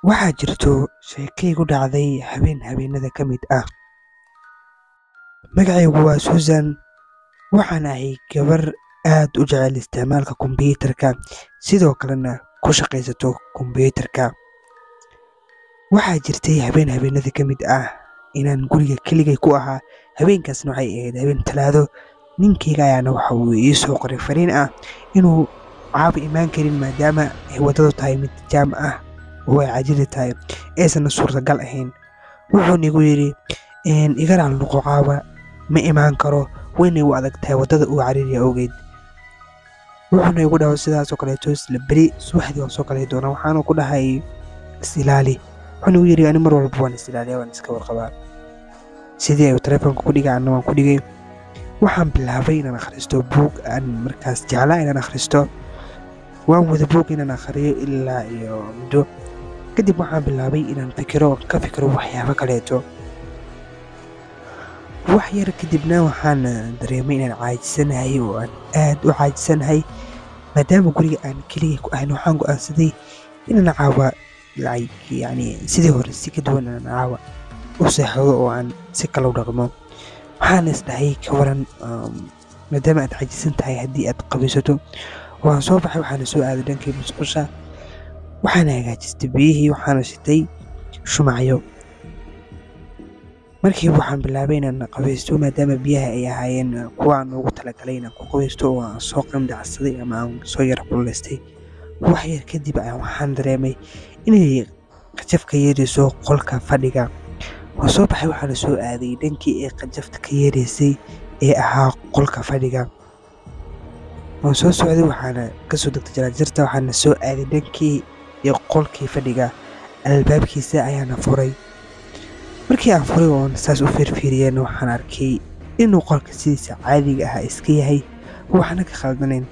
Waxaa jirto sheeko igu dhacday habeenada ka mid ah. Magacaygu waa Susan, waxaan ahay gabar aad u jecel isticmaalka kombiyuutarka, sidoo kalena ku shaqaysato kombiyuutarka. Waxaa jirtay habeenada ka mid ah inaan guriga keligay ku ahaa. Habeenkaasna waxay ahayd habeen Talaado. Ninkeyga ayaana waxa uu ii soo qoray fariin ah inuu caawa imaan karin maadaama ay waddadu tahay mid jaam ah oo ay cajili tahay, aysan suurtagal ahayn. Wuxuuna igu yidhi iga raali noqo, caawa ma imaan karo, wayna igu adag tahay waddada uu cariiriya awgeed. Wuxuuna igu dhaho sidaas oo kaleeto isla beri subaxdii waan soo kalahi doonaa. Waxaana ku dhahay is ilaali. Wuxuuna igu yidhi ani mar walba waan is ilaaliyaa, waan iska warqabaa. Sidii ayuu taleefanka ku dhigay, anna waan ku dhigay. Waxaan bilaabay inaan akhristo buug aan markaas jeclaa inaan akhristo. Waan wada buug inaan akhriyo ilaa iyo muddo. Kadib waxaan bilaabay inaan ka fikiro waxyaabo kaleeto. Wax yar kadibna waxaan dareemay inaan caajisanahay oo aan aad u caajisanahay. Maadaama guriga aan keligay ku ahayn, waxaan go'aansaday inaan caawa sidii hore si ka duwan inaan caawa u seexdo oo aan si kale u dhaqmo. Waxaan is dhahay ka waran maadaama aad caajisan tahay haddii aad qabaysato. Waan soo baxay, waxaana soo aaday dhankii musqusha. Waxaana hagaajistay biyihii, waxaana shitay shumacyo. Markiiba waxaan bilaabay inaan qabaysto maadaama biyaha ay ahaayeen kuwa aan ugu talagalay inaan ku qabaysto oo aan soo qandacsaday ama aan soo yar kululeystay. Wax yar kadib waxaan dareemay inay qajaf ka yeerayso qolka fadhiga. Waan soo baxay, waxaana soo aaday dhankii ay qajafta ka yeeraysay ee ahaa qolka fadhiga. Waan soo socday, waxaana ka soo degtay jaraanjarta, waxaana soo aaday dhankii iyo qolkii fadhiga. Albaabkiisa ayaana furay. Markii aan furay oo saas u fiirfiiriyeen, waxaan arkay inuu qolka sidiisa caadiga ah iska yahay, waxna ka khaldanayn.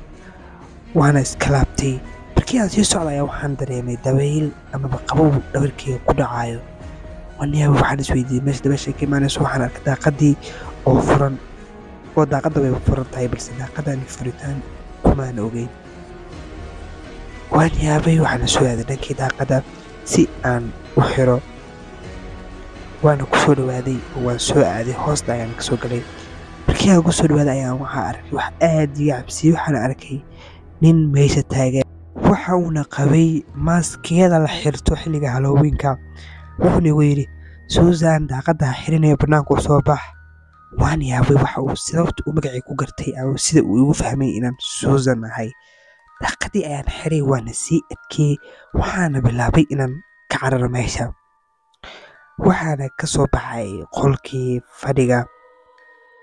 Waana iska laabtay. Markii aan sii socday waxaan dareemay dabayl amaba qabow dhabarkeyga ku dhacayo. Waxaan isweydiiyey meesha dabaysha ka imaanayso. Waxaan arkay daaqadii oo furan, oo daaqadda way furan tahay balse daaqadani furitaan kumaan ogeyn. Waan yaabay, waxaana soo aaday dhankii daaqadda si aan u xiro. Waana ku soo dhawaaday oo waan soo aaday, hoosta ayaan ka soo galay. Markii aan ku soo dhawaaday ayaan waxaa arkay wax aad iga cabsiyey. Waxaan arkay nin meesha taagan, waxa uuna qabay maaskiyada la xirto xilliga Halloween-ka. Wuxuuna igu yidhi Susan, daaqadda ha xirin, bannaanka u soo bax. Waan yaabay waxa uu sababta uu magacayga ku gartay ama sida uu igu fahmay inaan Susan ahay. Daaqaddii ayaan xiray, waana sii adkeeyey. Waxaana bilaabay inaan ka cararo meesha. Waxaana ka soo baxay qolkii fadhiga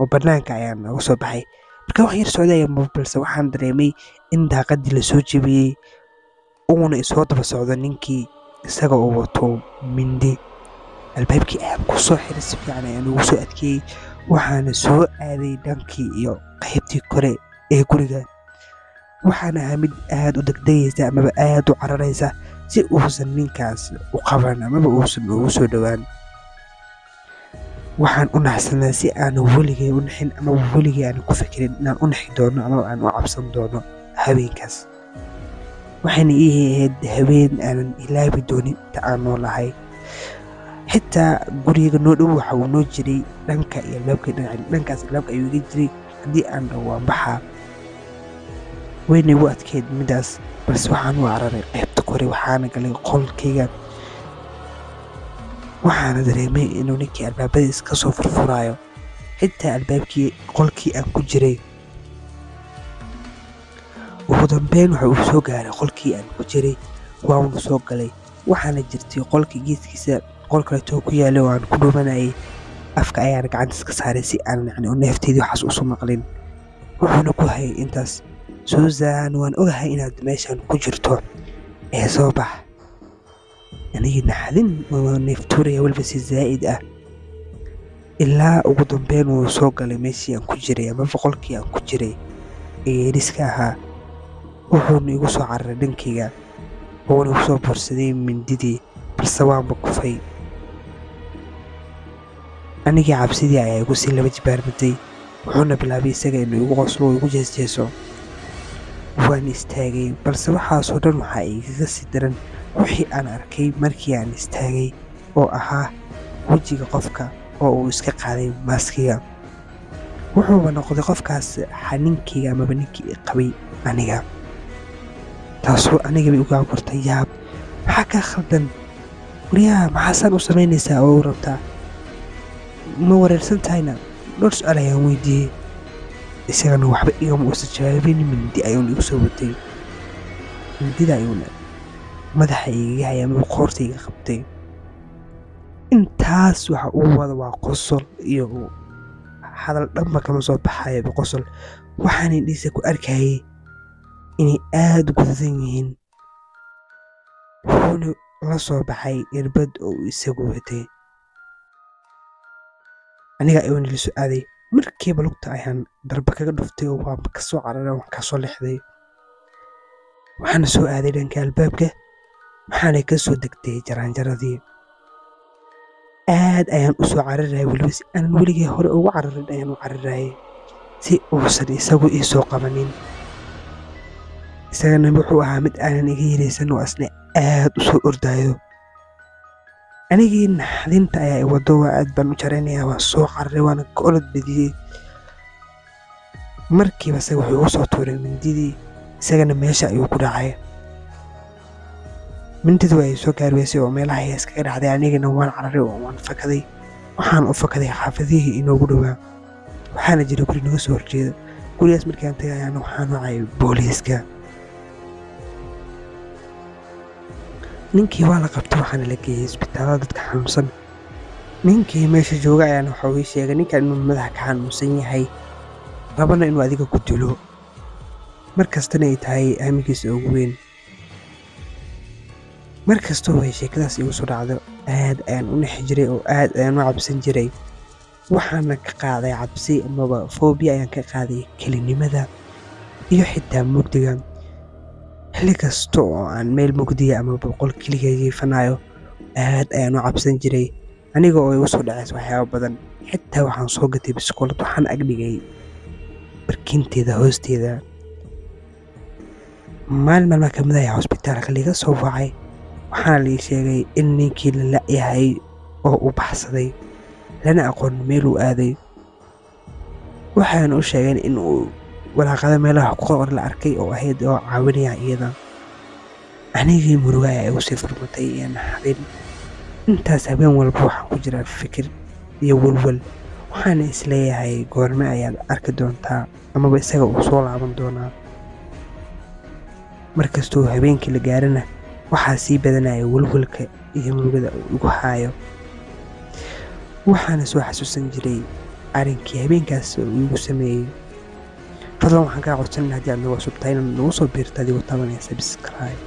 oo bannaanka ayaan uga soo baxay. Marka wax yar socday balse waxaan dareemay in daaqaddii la soo jebiyey uuna isoo daba socdo ninkii isaga oo wato mindi. Albaabkii ayaan ku soo xiray, si fiican ayaan ugu soo adkeeyey. Waxaana soo aaday dhankii iyo qaybtii kore ee guriga. Waxaan ahaa mid aad u degdegaysa amaba aad u cararaysa si uusan ninkaas u qaban amaba uusan ugu soo dhowaan. Waxaan u naxsanaa si aan weligay u naxin ama weligay aan ku fikirin inaan u naxi doono ama aan u cabsan doono habeenkaas. Waxayna ii ahayd habeen aanan ilaawi doonin inta aan noolahay. Xitaa guriga noo dhow waxa uu noo jiray dhanka iyo dhankaas albaabka ayuu iga jiray. Haddii aan dhaho waan baxaa, wayna igu adkeyd midaas, balse waxaan u cararay qaybta kore. Waxaana galay qolkayga. Waxaana dareemay inuu ninkii albaabadiis ka soo furfurayo, xitaa albaabkii qolkii aan ku jiray. Ugu dambeyn waxa uu soo gaaray qolkii aan ku jiray, waana soo galay. Waxaana jirtay qolka geeskiisa qol kaleeto ku yaallay oo aan ku dhuumanayay. Afka ayaana gacantiis ka saaray si aan neefteydii waxaas u soo maqlin. Wuxuuna ku hayay intaas, Susan, waan ogahay inaad meeshan ku jirto, ee soo bax. Anigii naxdin oo neeftuuraya weliba si zaa'id ah. Ilaa ugu dambeyn wuu soo galay meeshii aan ku jiray ama qolkii aan ku jiray ee yariska ahaa. Wuxuuna igu soo cararay dhankayga, wuuna igu soo boorsaday mindidii, balse waanba kufay. Anigii cabsidii ayaa igu sii laba jibaarmatay. Wuxuuna bilaabay isaga inuu igu qoslo oo igu jeesjeeso. Waan istaagay, balse waxaasoo dhan waxaa igaga sii daran wixii aan arkay markii aan istaagay oo ahaa wejiga qofka oo uu iska qaaday maaskiga. wuxuuba noqday qofkaas ninkayga amaba ninkii i qabay aniga. taasoo anigaba igu abuurtay yaab. maxaa kaa khaldan waryaha, maxaasaan u samaynaysaa oo u rabtaa? ma wareersan tahayna? dhowr su-aal ayaan weydiiyey. isagana waxba igama uusan jawaabin. mindi ayuuna igu soo watay. mindida ayuuna madaxa igaga hayay amaba qoorta iga qabtay. intaas waxa uu wada waa qosol iyo hadal dhanba kama soo baxayaba qosol. waxaan indhihiisa ku arkayay inay aad u gududan yihiin. wuxuuna la soo baxay irbad oo uu isagu watay. aniga ayuuna la soo aaday. markiiba lugta ayaan darba kaga dhuftay oo waan ka soo cararay, waan ka soo leexday. waxaana soo aaday dhanka albaabka. waxaana ka soo degtay jaraanjaradii. aad ayaan u soo cararayay, weliba si aan weligay hore ugu cararin ayaan u cararayay, si uusan isagu ii soo qabanin. isagana wuxuu ahaa mid aanan iga yaraysan oo asna aad u soo ordaayo. anigii naxdinta ayaa i wado. waa aad baan u jaraynayaa. waan soo cararay, waana ka olod badiyey. markiiba isaga wuxuu igu soo tuuray mindidii. isagana meesha ayuu ku dhacay. mindidu ay soo gaari weysay oo meelaha ayaa iskaga dhacday. anigana waan cararay oo waan fakaday. waxaan u fakaday xaafadihii inoogu dhowaa. waxaana jira guri naga soo horjeeda. gurigaas markaan tagay ayaana waxaan wacay booliiska. ninkii waa la qabtay. waxaana la geeyey isbitaalada dadka xanuunsan. ninkii meesha jooga ayaana waxa uu ii sheegay ninkan inuu madaxa ka xanuunsan yahay, rabana inuu adiga ku dilo, markastana ay tahay aaminkiisa ugu weyn. markastoo ay sheekadaas igu soo dhacdo aad ayaan u nexi jiray oo aad ayaan u cabsan jiray. waxaana ka qaaday cabsi amaba foobiya ayaan ka qaaday kelinimada iyo xitaa mugdiga. xilli kasta oo aan meel mugdiya amaba qol keliga jiifanayo aad ayaan u cabsan jiray, aniga oo igu soo dhacays waxyaabo badan. xitaa waxaan soo gatay biskoolad, waxaan agdhigay barkinteeda hoosteeda. maalin maalmaha ka mid ayaa hosbitaalka liiga soo wacay. waxaana lii sheegay in ninkii la la'yahay oo uu baxsaday, lana aqoon meel uu aaday. waxaana u sheegeen in uu walaaqada meelaha ku qoran la arkay oo ahayd oo caawinaya iyada. anigii muruga ayaa igu sii furmatay iyo naxdin. intaas habeen walba waxaan ku jiraa fikir iyo walwal. waxaana isleeyahay goorme ayaad arki doontaa amaba isaga uu soo laaban doonaa. markastoo habeenkii la gaarana waxaa sii badanaya walwalka iyo murugada uu igu haayo. waxaana soo xasuusan jiray arrinkii habeenkaas uu igu sameeyey. fadlan waxaan kaa codsan haddii aad nagu cusub tahay inaad nagu soo biirto adigoo taabanaya subscribe.